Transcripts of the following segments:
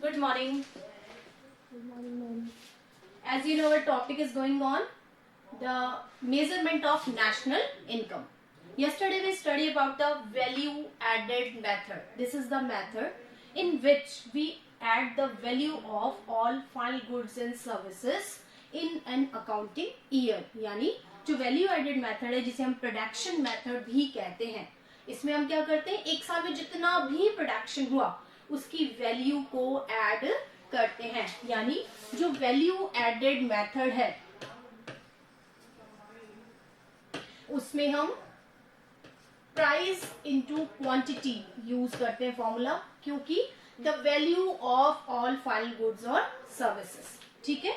Good morning. Good morning, ma'am. As you know, our topic is going on the measurement of national income. Yesterday we studied about the value added method. This is the method in which we add the value of all final goods and services in an accounting year. यानी जो value added method है जिसे हम production method भी कहते हैं, इसमें हम क्या करते हैं, एक साल में जितना भी प्रोडक्शन हुआ उसकी वैल्यू को ऐड करते हैं. यानी जो वैल्यू एडेड मेथड है उसमें हम प्राइस इनटू क्वांटिटी यूज करते हैं फॉर्मूला, क्योंकि the value of all final goods और सर्विसेज. ठीक है,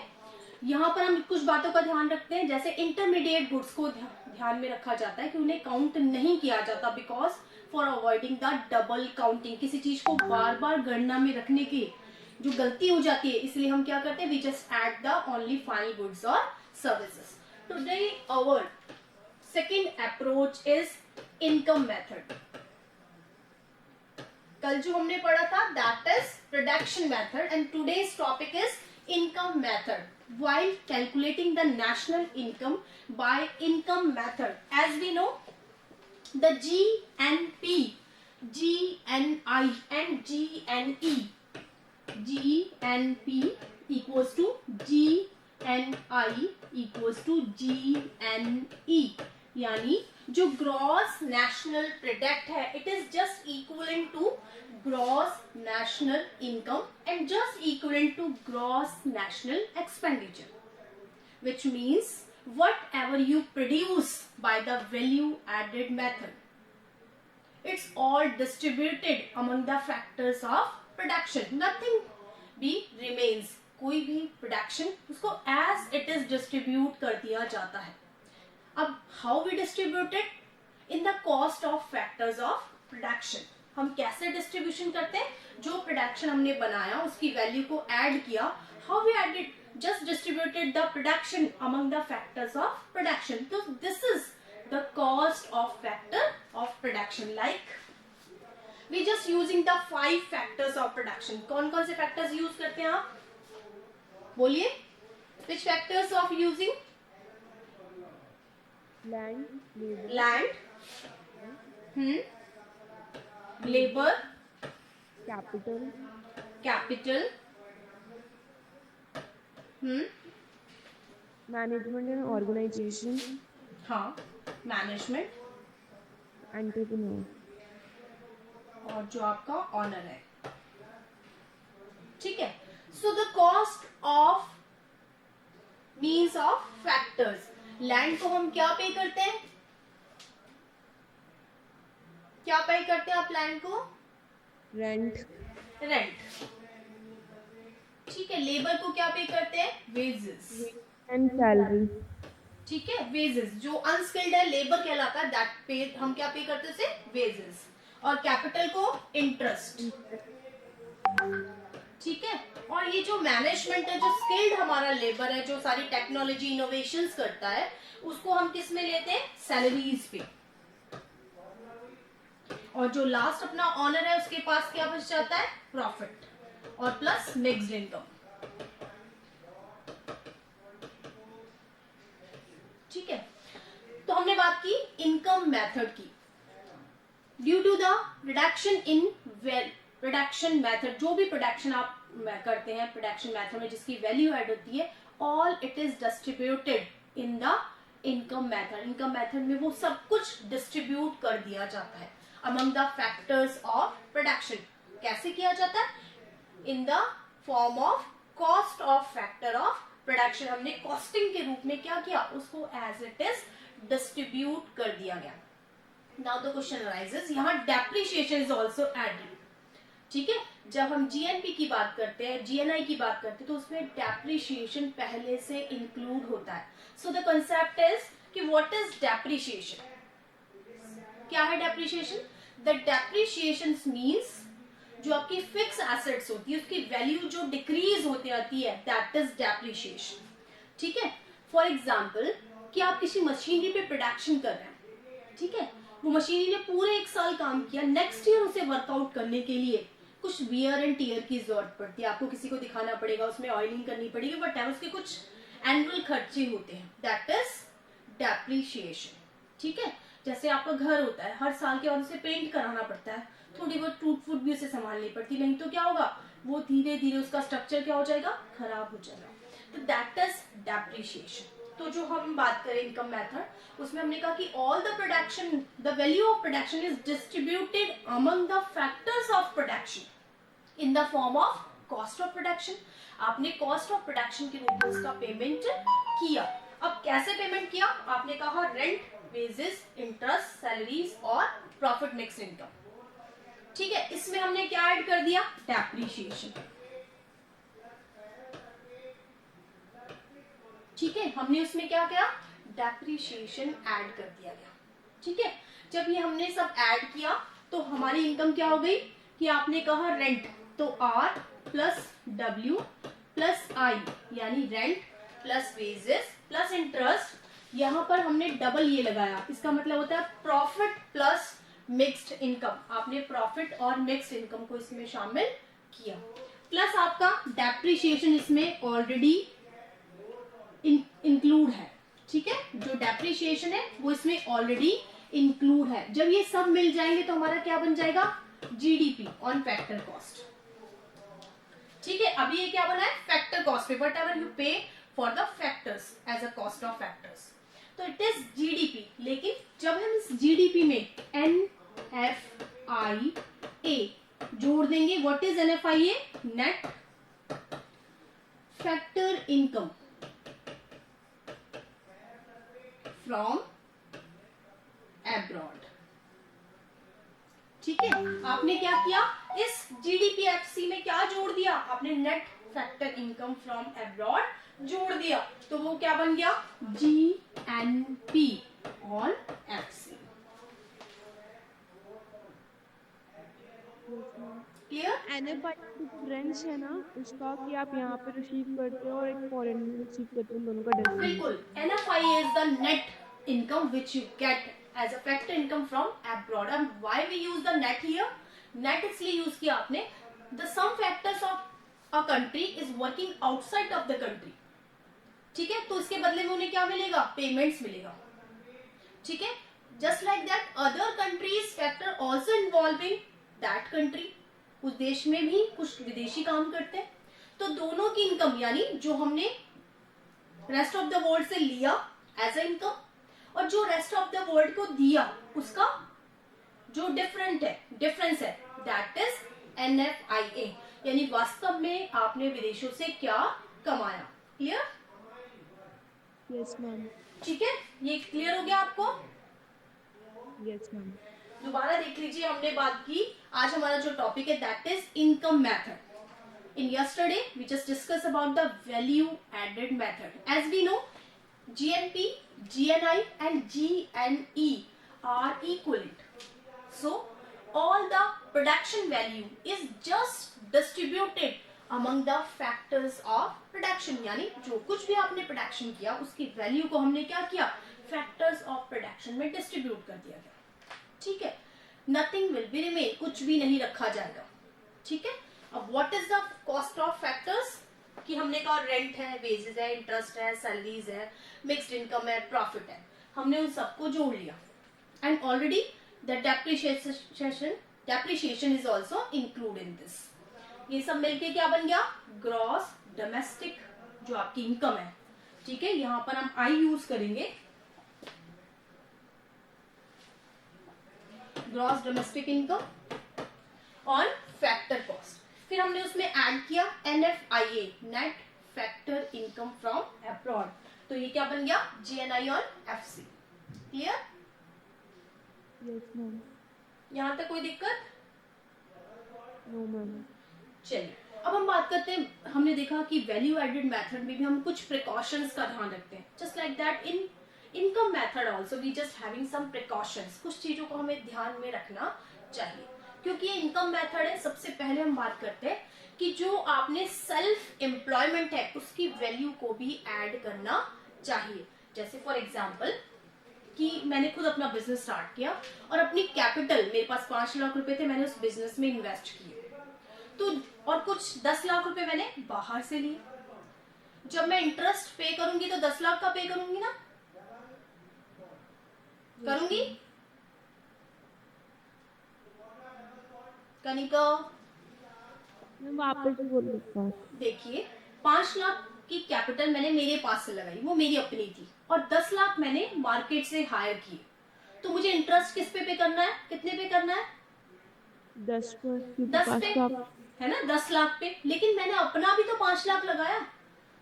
यहाँ पर हम कुछ बातों का ध्यान रखते हैं. जैसे इंटरमीडिएट गुड्स को ध्यान में रखा जाता है कि उन्हें काउंट नहीं किया जाता, because for avoiding the double counting. किसी चीज को बार बार गणना में रखने की जो गलती हो जाती है, इसलिए हम क्या करते हैं, we just add the only final goods और services. Today our second approach is income method. कल जो हमने पढ़ा था that is production method and today's topic is income method while calculating the national income by income method. As we know, the GNP, GNI and GNP equals to GNI equals to GNE. यानी जो gross national product है it is just equivalent to gross national income and just equivalent to gross national expenditure, which means whatever you produce by the value added method, it's all distributed among the factors of production. Nothing be remains. कोई भी production उसको as it is distribute कर दिया जाता है. अब how we distributed in the cost of factors of production. हम कैसे डिस्ट्रीब्यूशन करते हैं, जो प्रोडक्शन हमने बनाया उसकी वैल्यू को ऐड किया. How we added, just distributed the production among the factors of production. तो this is the cost of factor of production. Like we just using the 5 factors of production. कौन कौन से factors use करते हैं आप बोलिए, which factors of using? Land, labor, capital, management and organization, हाँ management, entrepreneur. और जो आपका ऑनर है. ठीक है, so the cost of means of factors. Land को हम क्या पे करते हैं, क्या पे करते हैं आप लैंड को? Rent. ठीक है, लेबर को क्या पे करते हैं? वेजेस. And salary. ठीक है, वेजेस जो अनस्किल्ड है लेबर कहलाता है, दैट पे हम क्या पे करते से? वेजेस. और कैपिटल को इंटरेस्ट. ठीक है, और ये जो मैनेजमेंट है, जो स्किल्ड हमारा लेबर है, जो सारी टेक्नोलॉजी इनोवेशंस करता है, उसको हम किस में लेते हैं? सैलरीज पे. और जो लास्ट अपना ऑनर है उसके पास क्या बच जाता है? प्रॉफिट और प्लस मिक्स्ड इनकम. ठीक है, तो हमने बात की इनकम मेथड की. Due to the reduction in production method, जो भी प्रोडक्शन आप करते हैं प्रोडक्शन मेथड में जिसकी वैल्यू ऐड होती है, all it is distributed in the income method. Income method में वो सब कुछ डिस्ट्रीब्यूट कर दिया जाता है among the factors of production. कैसे किया जाता है? In the form of cost of factor of production. हमने कॉस्टिंग के रूप में क्या किया, उसको एज इट इज डिस्ट्रीब्यूट कर दिया गया. नाउ द क्वेश्चन अराइजेस, यहाँ डेप्रिसिएशन इज ऑल्सो एडेड. ठीक है, जब हम जीएनपी की बात करते हैं, जीएनआई की बात करते हैं, तो उसमें डेप्रिसिएशन पहले से इंक्लूड होता है. सो द कंसेप्ट इज कि व्हाट इज डेप्रिसिएशन. क्या है डेप्रिसिएशन? द डेप्रिसिएशन मींस जो आपकी फिक्स एसेट्स होती है उसकी वैल्यू जो डिक्रीज होती आती है, दैट इज डेप्रिसिएशन. ठीक है, फॉर एग्जाम्पल कि आप किसी मशीनरी पे प्रोडक्शन कर रहे हैं, ठीक है, वो मशीनरी ने पूरे 1 साल काम किया, नेक्स्ट ईयर उसे वर्कआउट करने के लिए कुछ वियर एंड टीयर की जरूरत पड़ती है, आपको किसी को दिखाना पड़ेगा, उसमें ऑयलिंग करनी पड़ेगी, बट उसके कुछ एनुअल खर्चे होते हैं, दैट इज डेप्रिशिएशन। ठीक है, जैसे आपका घर होता है, हर साल के बाद उसे पेंट कराना पड़ता है, थोड़ी बहुत टूट फूट भी उसे संभालनी पड़ती, नहीं तो क्या होगा, वो धीरे धीरे उसका स्ट्रक्चर क्या हो जाएगा, खराब हो जाएगा। तो दैट इज डेप्रिशिएशन। तो जो हम बात करें इनकम मेथड, उसमें हमने कहा कि all the production, the value of production is distributed among the factors of production in the form of cost of production. आपने कॉस्ट ऑफ प्रोडक्शन के रूप में उसका पेमेंट किया। अब कैसे पेमेंट किया, आपने कहा रेंट, वेजेस, इंटरेस्ट, सैलरीज और प्रॉफिट मिक्स इनकम। ठीक है, इसमें हमने क्या ऐड कर दिया, डेप्रिशिएशन। ठीक है, हमने उसमें क्या किया, डेप्रिशिएशन ऐड कर दिया गया। ठीक है, जब ये हमने सब ऐड किया तो हमारी इनकम क्या हो गई कि आपने कहा रेंट, तो आर प्लस डब्ल्यू प्लस आई, यानी rent plus wages plus interest. यहां पर हमने डबल ये लगाया, इसका मतलब होता है प्रॉफिट प्लस मिक्स्ड इनकम। आपने प्रॉफिट और मिक्स्ड इनकम को इसमें शामिल किया, प्लस आपका डेप्रिशिएशन इसमें ऑलरेडी इंक्लूड है। ठीक है, जो डेप्रिशिएशन है वो इसमें ऑलरेडी इंक्लूड है। जब ये सब मिल जाएंगे तो हमारा क्या बन जाएगा, जीडीपी ऑन फैक्टर कॉस्ट। ठीक है, अभी ये क्या बना है, फैक्टर कॉस्ट पे, whatever you pay for the factors as a cost of factors, तो इट इज जीडीपी। लेकिन जब हम इस जीडीपी में NFIA जोड़ देंगे, what is NFIA, net factor income from abroad. ठीक है, आपने क्या किया, इस जीडीपीएफसी में क्या जोड़ दिया, आपने net factor income from abroad जोड़ दिया, तो वो क्या बन गया, GNP on FC। Clear? NFI difference है ना उसका, कि आप यहाँ पे रिसीव करते हो और एक फॉरेन में रिसीव करते हो, दोनों का डिफरेंस। बिल्कुल, NFI is the net income which you get as a factor income from abroad. And why we use the net here? Net इसलिए यूज किया आपने, the some factors of a country is working outside of the country. ठीक है, तो इसके बदले में उन्हें क्या मिलेगा, पेमेंट्स मिलेगा। ठीक है, just like that other countries factor also involving that country, उस देश में भी कुछ विदेशी काम करते हैं, तो दोनों की इनकम, यानी जो हमने रेस्ट ऑफ द वर्ल्ड से लिया एज अ इनकम और जो रेस्ट ऑफ द वर्ल्ड को दिया, उसका जो डिफरेंस है, दैट इज NFIA, यानी वास्तव में आपने विदेशों से क्या कमाया। क्लियर? Yes ma'am. ठीक है, ये क्लियर हो गया आपको? Yes ma'am. दोबारा देख लीजिए, हमने बात की, आज हमारा जो टॉपिक है that is income method. In yesterday, we just discussed about the value added method. As we know, GNP, GNI and GNE are equivalent. So, all the production value is just distributed among the factors of production. यानी जो कुछ भी आपने production किया उसकी value को हमने क्या किया, फैक्टर्स ऑफ प्रोडक्शन में डिस्ट्रीब्यूट कर दिया गया। ठीक है, नथिंग विल बी रिमेन, कुछ भी नहीं रखा जाएगा। ठीक है, अब what is the cost of factors, कि हमने कहा रेंट है, वेजेस है, इंटरेस्ट है, सैलरीज है, मिक्स्ड इनकम है, प्रॉफिट है, हमने उन सबको जोड़ लिया। And already the depreciation is also include in this. ये सब मिलके क्या बन गया, ग्रॉस डोमेस्टिक जो आपकी इनकम है। ठीक है, यहां पर हम आई यूज करेंगे, gross domestic income on factor cost. फिर हमने उसमें ऐड किया NFIA, net factor income from abroad, तो ये क्या बन गया, GNI ऑन FC। क्लियर? Yes ma'am. यहां तक कोई दिक्कत? No ma'am. चलिए, अब हम बात करते हैं, हमने देखा कि वैल्यू एडेड मेथड में भी हम कुछ प्रिकॉशंस का ध्यान रखते हैं। Just like that in income method also we just having some precautions, कुछ चीजों को हमें ध्यान में रखना चाहिए, क्योंकि ये इनकम मेथड है। सबसे पहले हम बात करते हैं कि जो आपने सेल्फ एम्प्लॉयमेंट है उसकी वैल्यू को भी ऐड करना चाहिए। जैसे फॉर एग्जांपल कि मैंने खुद अपना बिजनेस स्टार्ट किया और अपनी कैपिटल, मेरे पास 5 लाख रुपए थे, मैंने उस बिजनेस में इन्वेस्ट किए। तो और कुछ 10 लाख रुपए मैंने बाहर से लिए। जब मैं इंटरेस्ट पे करूंगी तो 10 लाख का पे करूंगी ना, करूंगी कनिका? वापस बोलो। देखिए 5 लाख की कैपिटल मैंने मेरे पास से लगाई, वो मेरी अपनी थी, और 10 लाख मैंने मार्केट से हायर किए। तो मुझे इंटरेस्ट किस पे करना है, कितने पे करना है? 10 पर, 10 पे, है ना, 10 लाख पे। लेकिन मैंने अपना भी तो 5 लाख लगाया।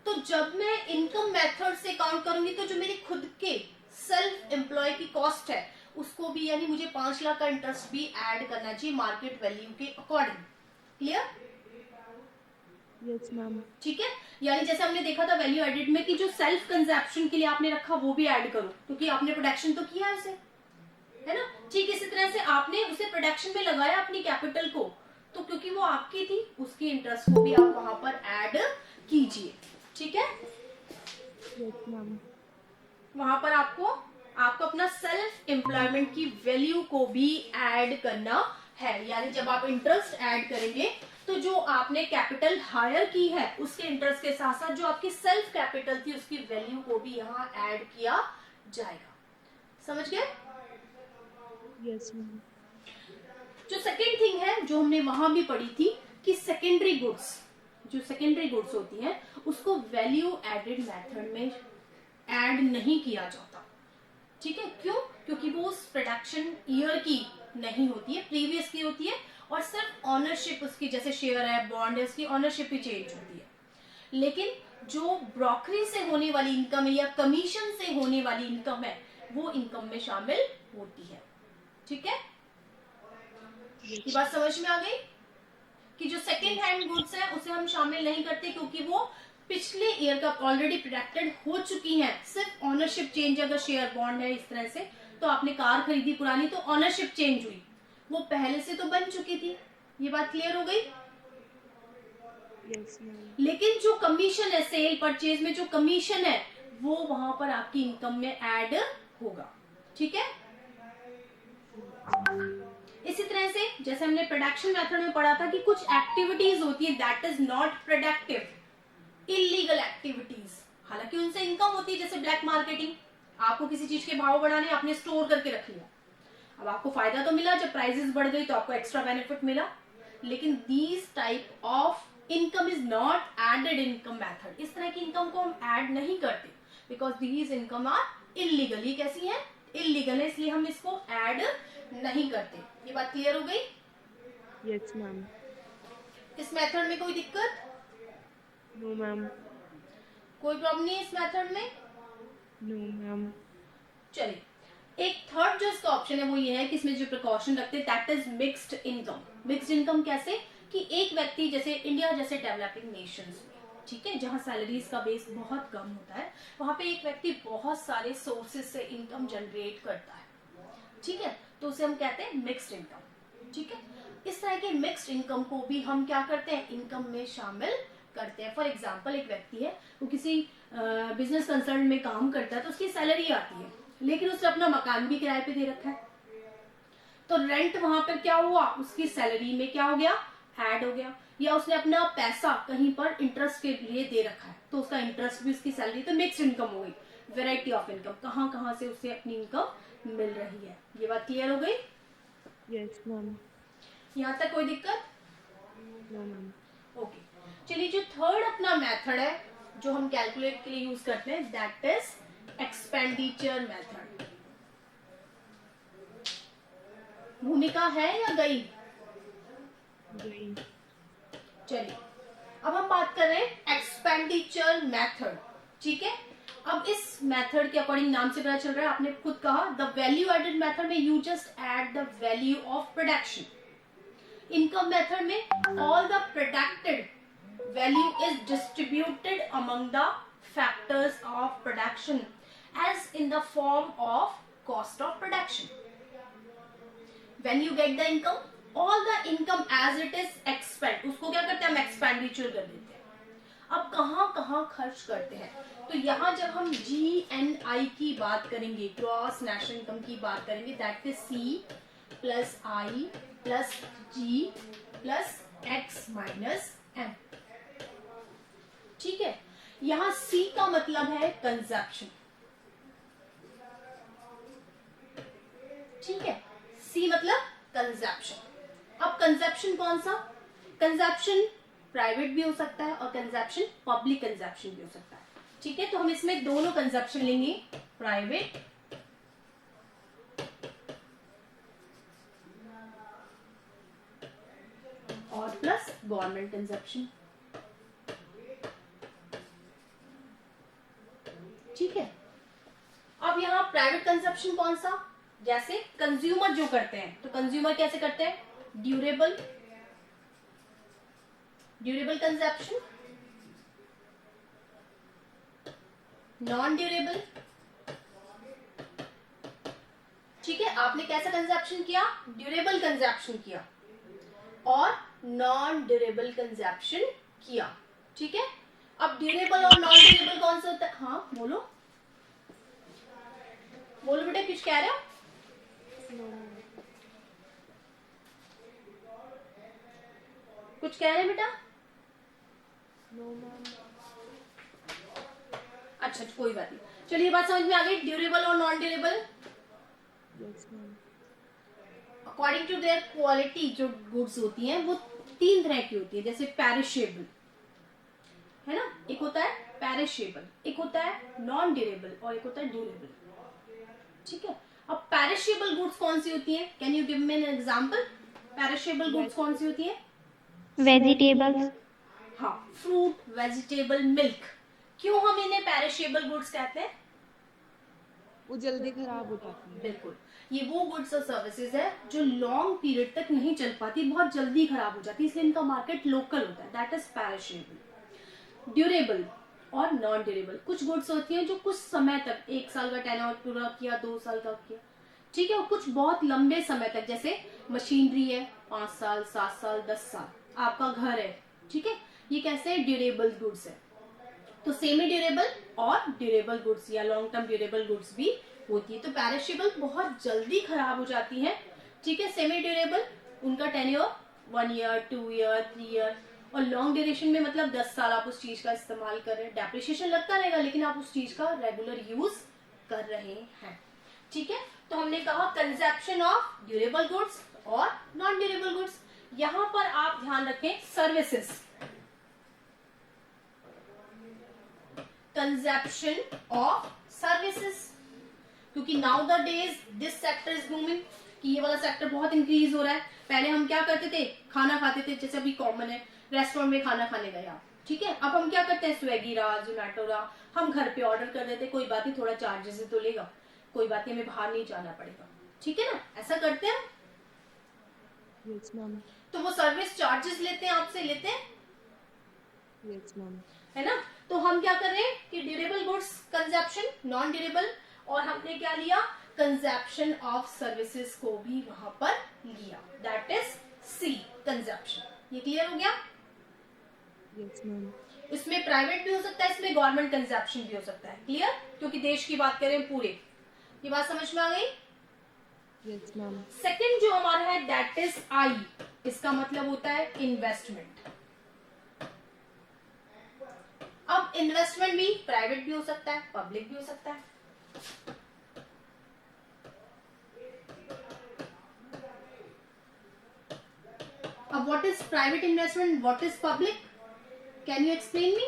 तो जब मैं इनकम मेथड से काउंट करूंगी तो जो मेरी खुद के सेल्फ एम्प्लॉय की कॉस्ट है उसको भी, यानी मुझे 5 लाख का इंटरेस्ट भी ऐड करना चाहिए मार्केट वैल्यू के अकॉर्डिंग। क्लियर? Yes ma'am. ठीक है, यानी जैसे हमने देखा था वैल्यू एडेड में कि जो सेल्फ कंजप्शन के लिए आपने रखा वो भी ऐड करो, क्योंकि आपने प्रोडक्शन तो किया है उसे, है ना। ठीक इसी तरह से आपने उसे प्रोडक्शन में लगाया अपनी कैपिटल को, तो क्योंकि वो आपकी थी उसकी इंटरेस्ट को भी आप वहां पर ऐड कीजिए। ठीक है, यस मैम। वहां पर आपको अपना सेल्फ एम्प्लॉयमेंट की वैल्यू को भी ऐड करना है। यानी जब आप इंटरेस्ट ऐड करेंगे तो जो आपने कैपिटल हायर की है उसके इंटरेस्ट के साथ साथ जो आपकी सेल्फ कैपिटल थी उसकी वैल्यू को भी यहाँ ऐड किया जाएगा। समझ गए? Yes ma'am. जो सेकेंड थिंग है जो हमने वहां भी पढ़ी थी कि सेकेंडरी गुड्स, जो सेकेंडरी गुड्स होती हैं उसको वैल्यू एडेड मेथड में ऐड नहीं किया जाता। ठीक है, क्यों? क्योंकि वो उस प्रोडक्शन ईयर की नहीं होती है, प्रीवियस की होती है, और सिर्फ ऑनरशिप उसकी, जैसे शेयर है, बॉन्ड है, उसकी ऑनरशिप ही चेंज होती है। लेकिन जो ब्रोकरी से होने वाली इनकम या कमीशन से होने वाली इनकम है वो इनकम में शामिल होती है। ठीक है, ये बात समझ में आ गई कि जो सेकेंड हैंड गुड्स है उसे हम शामिल नहीं करते क्योंकि वो पिछले ईयर का ऑलरेडी प्रोडक्टेड हो चुकी हैं। सिर्फ ऑनरशिप चेंज, अगर शेयर बॉन्ड है इस तरह से, तो आपने कार खरीदी पुरानी तो ऑनरशिप चेंज हुई, वो पहले से तो बन चुकी थी। ये बात क्लियर हो गई? Yes ma'am. लेकिन जो कमीशन है सेल परचेज में, जो कमीशन है वो वहां पर आपकी इनकम में ऐड होगा। ठीक है, इसी तरह से जैसे हमने प्रोडक्शन मेथड में पढ़ा था कि कुछ एक्टिविटीज होती है that is not productive, illegal activities, हालांकि उनसे इनकम होती है, जैसे ब्लैक मार्केटिंग। आपको किसी चीज के भाव बढ़ाने, आपने स्टोर करके रख लिया, अब आपको फायदा तो मिला, जब प्राइसेस बढ़ गई तो आपको एक्स्ट्रा बेनिफिट मिला, लेकिन these type of income is not added income method. इस तरह की इनकम को हम ऐड नहीं करते because these income are illegal. ये कैसी है? इलीगल है, इसलिए हम इसको ऐड नहीं करते। ये बात क्लियर हो गई? Yes ma'am. इस मेथड में कोई दिक्कत? No ma'am. कोई प्रॉब्लम नहीं है इस मेथड में? No ma'am. चलिए, एक थर्ड जो इसका ऑप्शन है वो ये है कि इसमें जो प्रिकॉशन रखते हैं that is mixed income. Mixed income कैसे? कि एक व्यक्ति, जैसे इंडिया जैसे डेवलपिंग नेशंस में, ठीक है, जहां सैलरीज का बेस बहुत कम होता है, वहां पे एक व्यक्ति बहुत सारे सोर्सेज से इनकम जनरेट करता है। ठीक है, तो उसे हम कहते हैं मिक्स्ड इनकम। ठीक है, इस तरह के मिक्स्ड इनकम को भी हम क्या करते हैं? इनकम में शामिल करते हैं। फॉर एग्जाम्पल, एक व्यक्ति है वो किसी बिजनेस कंसर्न में काम करता है तो उसकी सैलरी आती है, लेकिन उसने अपना मकान भी किराए पे दे रखा है, तो रेंट वहां पर क्या हुआ? उसकी सैलरी में क्या हो गया? ऐड हो गया। या उसने अपना पैसा कहीं पर इंटरेस्ट के लिए दे रखा है तो उसका इंटरेस्ट भी उसकी सैलरी, तो मिक्स्ड इनकम हो गई। वेराइटी ऑफ इनकम, कहाँ कहाँ से उसे अपनी इनकम मिल रही है। ये बात क्लियर हो गई? Yes ma'am. यहाँ तक कोई दिक्कत? No ma'am. ओके, चलिए, जो थर्ड अपना मेथड है जो हम कैलकुलेट के लिए यूज करते हैं दैट इज एक्सपेंडिचर मेथड। भूमिका है या गई? गई। चलिए, अब हम बात कर रहे हैं एक्सपेंडिचर मेथड। ठीक है, अब इस मेथड के अकॉर्डिंग नाम से पता चल रहा है, आपने खुद कहा द वैल्यू एडेड मेथड में you just add the value of production. Income method में all the producted value is distributed among the factors of production as in the form of cost of production. When you get the income, all the income as it is expend, उसको क्या करते हैं हम? Expenditure कर देते हैं। अब कहाँ कहाँ खर्च करते हैं? तो यहाँ जब हम GNI की बात करेंगे, ग्रॉस नेशनल इनकम की बात करेंगे, that is C plus I plus G plus x minus m। ठीक है, यहां C का मतलब है कंजप्शन। ठीक है, C मतलब कंजप्शन। अब कंजप्शन कौन सा? कंजप्शन प्राइवेट भी हो सकता है और कंजप्शन पब्लिक कंजप्शन भी हो सकता है। ठीक है, तो हम इसमें दोनों कंजप्शन लेंगे, प्राइवेट और प्लस गवर्नमेंट कंजप्शन। ठीक है, अब यहाँ प्राइवेट कंजप्शन कौन सा? जैसे कंज्यूमर जो करते हैं, तो कंज्यूमर कैसे करते हैं? Durable, durable consumption, non durable. ठीक है, आपने कैसा कंजप्शन किया? ड्यूरेबल कंजप्शन किया और नॉन ड्यूरेबल कंजप्शन किया। ठीक है, अब ड्यूरेबल और नॉन ड्यूरेबल कौन सा होता है? हाँ बोलो, बोलो बेटा, कुछ कह रहे हो? कुछ कह रहे हैं बेटा? अच्छा, कोई बात नहीं, चलिए बात समझ में आ गई। ड्यूरेबल और non durable according to their quality जो गुड्स होती हैं वो तीन तरह की होती है। जैसे पेरिशेबल है ना, एक होता है पेरिशेबल, एक होता है नॉन ड्यूरेबल और एक होता है ड्यूरेबल। ठीक है, अब पेरिशेबल गुड्स कौन सी होती हैं? Can you give me an example? Perishable goods कौन सी होती हैं? वेजिटेबल्स। हाँ, फ्रूट, वेजिटेबल, मिल्क। क्यों हम इन्हें पेरिशेबल गुड्स कहते हैं? वो जल्दी खराब हो जाती है। बिल्कुल, ये वो गुड्स और सर्विसेज है जो लॉन्ग पीरियड तक नहीं चल पाती, बहुत जल्दी खराब हो जाती है, इसलिए इनका मार्केट लोकल होता है, दैट इज पेरिशेबल। ड्यूरेबल और नॉन ड्यूरेबल, कुछ गुड्स होती हैं जो कुछ समय तक, 1 साल का टेन्योर पूरा किया, 2 साल का किया। ठीक है, और कुछ बहुत लंबे समय तक, जैसे मशीनरी है 5 साल, 7 साल, 10 साल, आपका घर है। ठीक है, ये कैसे है? ड्यूरेबल गुड्स है। तो सेमी ड्यूरेबल और ड्यूरेबल गुड्स या लॉन्ग टर्म ड्यूरेबल गुड्स भी होती है। तो पेरिशेबल बहुत जल्दी खराब हो जाती है। ठीक है, सेमी ड्यूरेबल उनका टेन्योर 1 ईयर, 2 ईयर, 3 ईयर, और लॉन्ग ड्यूरेशन में मतलब 10 साल आप उस चीज का इस्तेमाल कर रहे हैं। डेप्रिसिएशन लगता रहेगा लेकिन आप उस चीज का रेगुलर यूज कर रहे हैं। ठीक है, तो हमने कहा कंजप्शन ऑफ ड्यूरेबल गुड्स और नॉन ड्यूरेबल गुड्स। यहां पर आप ध्यान रखें सर्विसेज, कंजप्शन ऑफ सर्विसेज, क्योंकि now the days this sector is booming, कि ये वाला सेक्टर बहुत इंक्रीज हो रहा है। पहले हम क्या करते थे? खाना खाते थे, जैसे अभी कॉमन है रेस्टोरेंट में खाना खाने गए आप। ठीक है, अब हम क्या करते हैं? स्विगी रहा, जोमेटो रहा, हम घर पे ऑर्डर कर देते, कोई बात नहीं, थोड़ा चार्जेस तो लेगा, कोई बात नहीं, हमें बाहर नहीं जाना पड़ेगा। ठीक है ना, ऐसा करते हैं। Yes ma'am. तो वो सर्विस चार्जेस लेते हैं आपसे, लेते हैं, यस मैम। है ना। तो हम क्या कर रहे हैं कि durable goods consumption, non durable, और हमने क्या लिया? कंजप्शन ऑफ सर्विसेज को भी वहां पर लिया, दैट इज सी, कंजप्शन। ये क्लियर हो गया? Yes ma'am. इसमें प्राइवेट भी हो सकता है, इसमें गवर्नमेंट कंजप्शन भी हो सकता है। क्लियर? क्योंकि देश की बात करें पूरे, ये बात समझ में आ गई? Yes ma'am. सेकंड जो हमारा है दैट इज आई, इसका मतलब होता है इन्वेस्टमेंट। अब इन्वेस्टमेंट भी प्राइवेट भी हो सकता है, पब्लिक भी हो सकता है। अब what is private investment, what is public? Can you explain me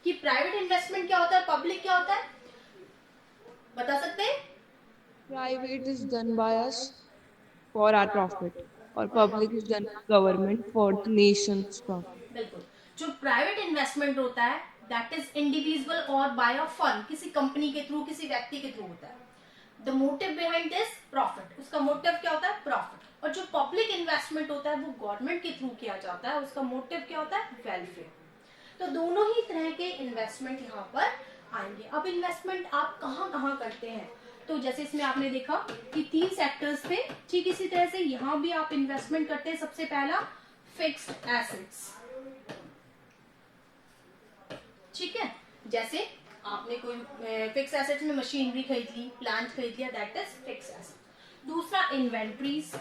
कि प्राइवेट इन्वेस्टमेंट क्या होता है, पब्लिक क्या होता है? बता सकते हैं? Private is done by us for our profit, or public is done by government for the nation's profit. बिल्कुल, जो प्राइवेट इन्वेस्टमेंट होता है दैट इज इंडिविजुअल और बाय अ फर्म, किसी कंपनी के थ्रू, किसी व्यक्ति के थ्रू होता है। The motive behind this profit, उसका मोटिव क्या होता है? प्रॉफिट। और जो पब्लिक इन्वेस्टमेंट होता है वो गवर्नमेंट के थ्रू किया जाता है, उसका मोटिव क्या होता है? वेलफेयर। तो दोनों ही तरह के इन्वेस्टमेंट यहाँ पर आएंगे। अब इन्वेस्टमेंट आप कहाँ कहाँ करते हैं? तो जैसे इसमें आपने देखा कि 3 सेक्टर्स थे, ठीक इसी तरह से यहाँ भी आप इन्वेस्टमेंट करते हैं। सबसे पहला फिक्स्ड एसेट्स, ठीक है, जैसे आपने कोई फिक्स एसेट्स में मशीनरी खरीद ली, प्लांट खरीद लिया, दैट इज फिक्स एसेट। दूसरा इन्वेंट्रीज,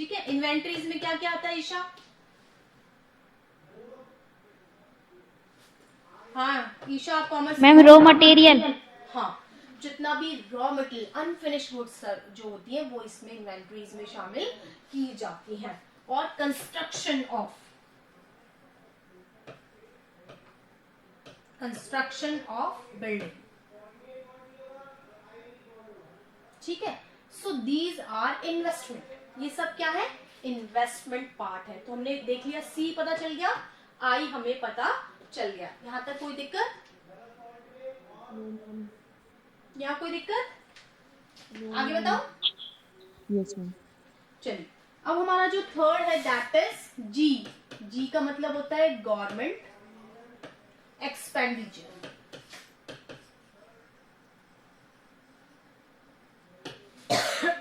ठीक है, इन्वेंटरीज में क्या क्या आता है ईशा? हाँ ईशा, आप कॉमर्स मैम रॉ मटेरियल। हाँ, जितना भी रॉ मटेरियल अनफिनिश्ड गुड्स जो होती है वो इसमें इन्वेंटरीज में शामिल की जाती हैं। और कंस्ट्रक्शन ऑफ बिल्डिंग, ठीक है। सो दीज आर इन्वेस्टमेंट, ये सब क्या है? इन्वेस्टमेंट पार्ट है। तो हमने देख लिया, सी पता चल गया, आई हमें पता चल गया। यहां तक कोई दिक्कत? यहाँ कोई दिक्कत? आगे बताओ। Yes ma'am. चलिए, अब हमारा जो थर्ड है दैट इज जी। जी का मतलब होता है गवर्नमेंट एक्सपेंडिचर।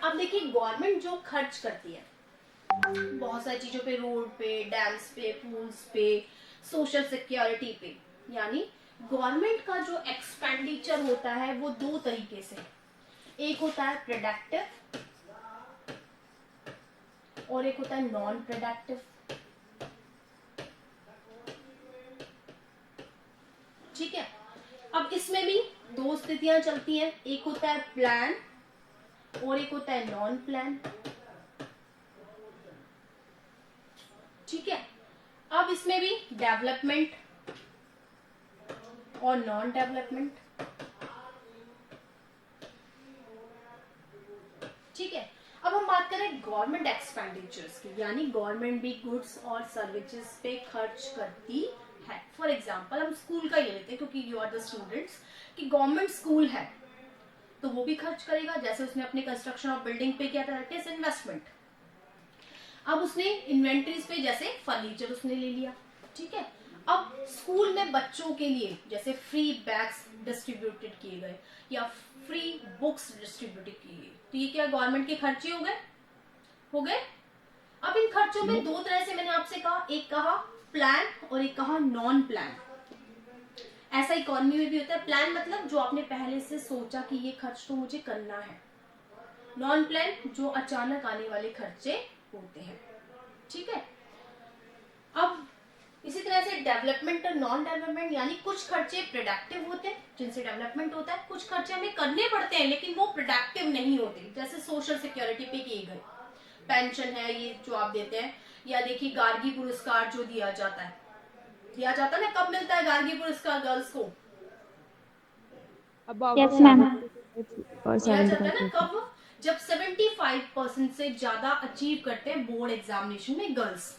अब देखिए, गवर्नमेंट जो खर्च करती है बहुत सारी चीजों पे, रोड पे, डैम्स पे, पूल्स पे, सोशल सिक्योरिटी पे, यानी गवर्नमेंट का जो एक्सपेंडिचर होता है वो दो तरीके से, एक होता है प्रोडक्टिव और एक होता है नॉन प्रोडक्टिव। ठीक है, अब इसमें भी दो स्थितियां चलती हैं, एक होता है प्लान और एक होता है नॉन प्लान। ठीक है, अब इसमें भी डेवलपमेंट और नॉन डेवलपमेंट। ठीक है, अब हम बात करें गवर्नमेंट एक्सपेंडिचर्स की, यानी गवर्नमेंट भी गुड्स और सर्विसेज पे खर्च करती है। फॉर एग्जांपल हम स्कूल का ही ले लेते हैं, क्योंकि यू आर द स्टूडेंट्स, कि गवर्नमेंट स्कूल है तो वो भी खर्च करेगा, जैसे उसने अपने कंस्ट्रक्शन ऑफ बिल्डिंग पे किया था, दैट इज इन्वेस्टमेंट। अब उसने इन्वेंटरीज पे जैसे फर्नीचर उसने ले लिया। ठीक है, अब स्कूल में बच्चों के लिए जैसे फ्री बैग्स डिस्ट्रीब्यूटेड किए गए या फ्री बुक्स डिस्ट्रीब्यूटेड किए गए, तो ये क्या गवर्नमेंट के खर्चे हो गए। अब इन खर्चों में दो तरह से मैंने आपसे कहा, एक कहा प्लान और एक कहा नॉन प्लान। ऐसा इकोनॉमी में भी होता है। प्लान मतलब जो आपने पहले से सोचा कि ये खर्च तो मुझे करना है, नॉन प्लान जो अचानक आने वाले खर्चे होते हैं। ठीक है, अब इसी तरह से डेवलपमेंट और नॉन डेवलपमेंट, यानी कुछ खर्चे प्रोडक्टिव होते हैं जिनसे डेवलपमेंट होता है, कुछ खर्चे हमें करने पड़ते हैं लेकिन वो प्रोडक्टिव नहीं होते, जैसे सोशल सिक्योरिटी पे किए गए, पेंशन है ये जो आप देते हैं, या देखिए गार्गी पुरस्कार जो दिया जाता है ना, कब मिलता है गार्गी पुरस्कार गर्ल्स को? Yes ma'am. दिया जाता है ना कब? जब 75% से ज्यादा अचीव करते हैं बोर्ड एग्जामिनेशन में गर्ल्स।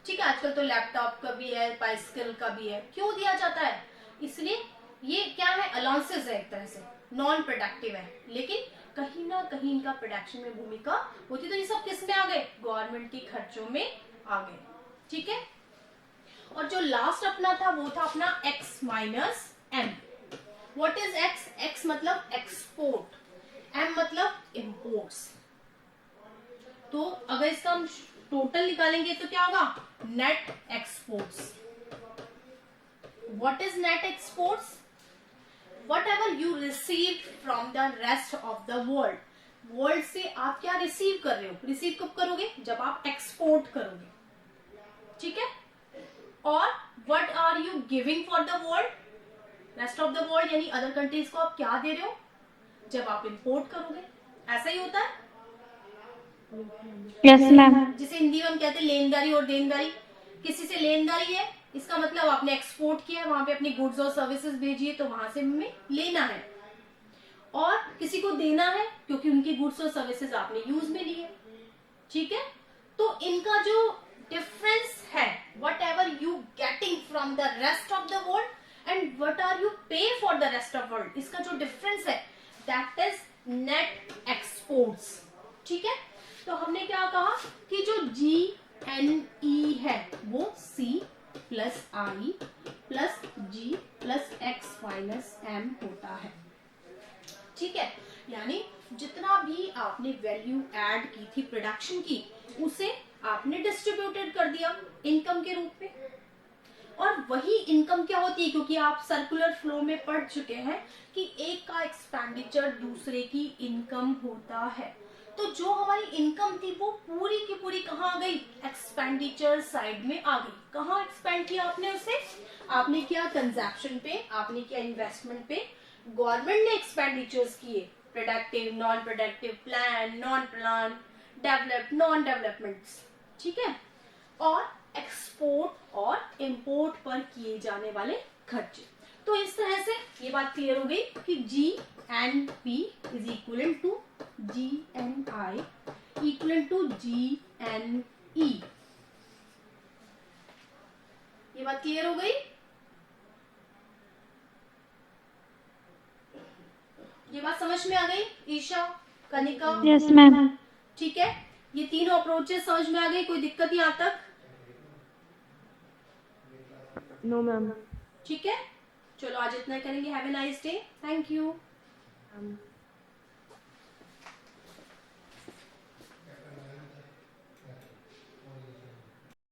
ठीक है, आजकल तो लैपटॉप का भी है, बाइसिकल का भी है। क्यों दिया जाता है? इसलिए ये क्या है, अलाउंसेस है, एक तरह से नॉन प्रोडक्टिव है, लेकिन कहीं ना कहीं इनका प्रोडक्शन में भूमिका होती। तो ये सब किस में आ गए? गवर्नमेंट के खर्चों में आ गए। ठीक है, और जो लास्ट अपना था वो था अपना x minus m। What is x? x मतलब एक्सपोर्ट, m मतलब इंपोर्ट्स। तो अगर इसका हम टोटल निकालेंगे तो क्या होगा? Net exports. What is net exports? Whatever you received from the rest of the world, world से आप क्या रिसीव कर रहे हो? रिसीव कब करोगे? जब आप एक्सपोर्ट करोगे। ठीक है, और what are you giving for the world? Rest of the world यानी अदर कंट्रीज को आप क्या दे रहे हो? जब आप इंपोर्ट करोगे। ऐसा ही होता है। Yes ma'am. जिसे हिंदी में हम कहते हैं लेनदारी और देनदारी। किसी से लेनदारी है, इसका मतलब आपने एक्सपोर्ट किया, वहां पे अपनी गुड्स और सर्विसेज भेजी है तो वहां से हमें लेना है, और किसी को देना है क्योंकि उनकी गुड्स और सर्विसेज आपने यूज में लिए। ठीक है, तो इनका जो डिफरेंस है, whatever you getting from the rest of the world and what are you pay for the rest of world, इसका जो डिफरेंस है दैट इज नेट एक्सपोर्ट्स। ठीक है, तो हमने क्या कहा कि जो GNE है वो C plus I plus G plus X minus M होता है। ठीक है, यानी जितना भी आपने वैल्यू ऐड की थी प्रोडक्शन की, उसे आपने डिस्ट्रीब्यूटेड कर दिया इनकम के रूप में। और वही इनकम क्या होती है, क्योंकि आप सर्कुलर फ्लो में पढ़ चुके हैं कि एक का एक्सपेंडिचर दूसरे की इनकम होता है। तो जो हमारी इनकम थी वो पूरी की पूरी कहाँ आ गई, एक्सपेंडिचर साइड में आ गई। कहाँ एक्सपेंड किया आपने उसे, आपने किया कंजप्शन पे, आपने किया इन्वेस्टमेंट पे। गवर्नमेंट ने एक्सपेंडिचर्स किए productive, non productive, plan, non plan, develop, non developments, ठीक है। और एक्सपोर्ट और इंपोर्ट पर किए जाने वाले खर्चे। तो इस तरह से ये बात क्लियर हो गई कि G N P is equal to G N I equal to G N E. ये बात क्लियर हो गई। ये बात समझ में आ गई ईशा, कनिका? Yes ma'am. ठीक है, ये तीनों अप्रोचेस समझ में आ गई, कोई दिक्कत यहाँ तक? No ma'am. ठीक है, चलो आज इतना करेंगे। Have a nice day, thank you.